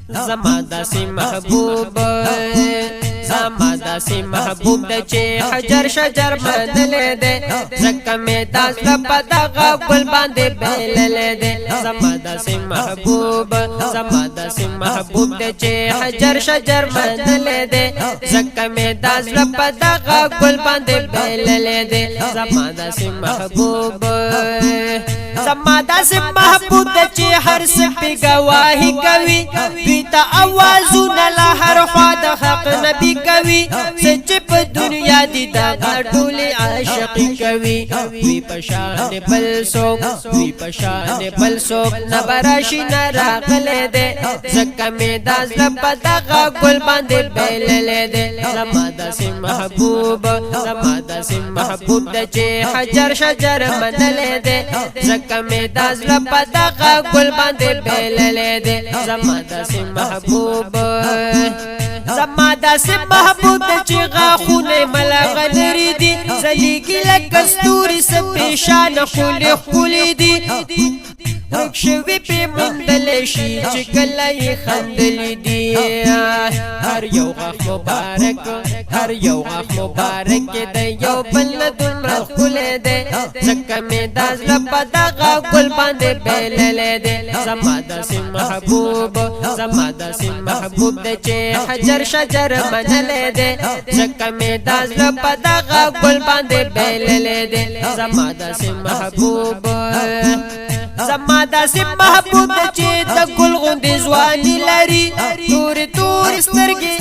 زما داسې محبوب زما داسې محبوب د چې حجر شجر منلې ده زکه مې داس په دغه ګل باندې بللې ده زما داسې محبوب زما داسې محبوب د چې حجر شجر منلې ده زکه مې داس په دغه ګل باندې بللې ده زما داسې محبوب زما داسې محبوب د چې هر څه په گواهی کوي بیت اوازونه له هر خوا د حق نبی کوي سچ په دنیا دي دا ټول عاشق کوي وی پشان بل سوک وی پشان بل سوک نبراشي نراغله ده زکه مې داس په دغه ګل باندې بللې ده زما داسې محبوب زما داسې محبوب د چې حجر شجر منلې ده زکه مې داس په دغه ګل باندې بللې ده زما داسې محبوب زما داسې محبوب د چې غاخونه ملغه لري دي زلیګي لکه ستوري سپېشان خولې خولې دي ورک شوی په مندل شي چې کله یې خندلې دي هر یو غاخ مبارک هر یو غاخ مبارک د یو بل دومره ښکلی دی ځکه مې دا زړه په دغه ګل باندې بللی دی زما داسې محبوب زما داسې محبوب دی چې حجر شجر منلی دی ځکه مې دا زړه په دغه ګل باندې بللی دی زما داسې محبوب زما داسې محبوب د چې د ګل غوندې ځواني لري تورې تورې سترګې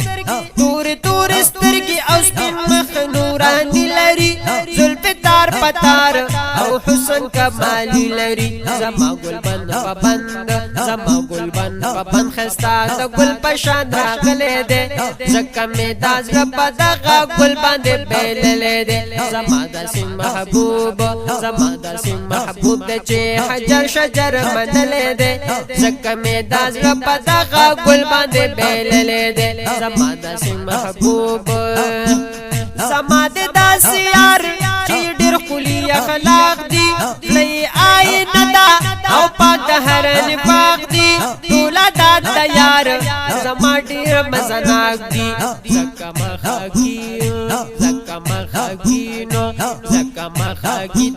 تورې تورې سترګې او سپین مخ نوراني لري زلفې تار په تار او حسن کمالي لري زما ګلبند په بند زما ګلبند په بند ښایسته د ګل په شان راغلی دی ځکه مې دا زړه په دغه ګل باندې بللی دی زما داسې محبوب زما داسې محبوب دی چې حجر شجر منلی دی ځکه مې دا زړه په دغه ګل باندې بللی دی زما داسې محبوب زما د داسې یار چې ډېر ښکلي اخلاق دي لۍ آینه ده او پاک د هر نفاق دي ټوله دا د یار زما ډېر مزناک دي ځکه مخاکي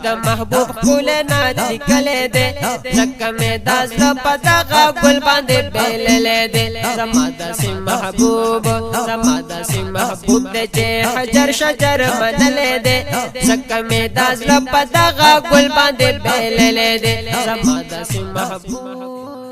د محبوب ښکلی نعت لیکلی دی ځکه مې دا زړه په دغه ګل باندې بللی دی زما داسې محبوب زما داسې محبوب دی چې حجر شجر منلی دی ځکه مې دا زړه په دغه ګل باندې بللی دی زما داسې محبوب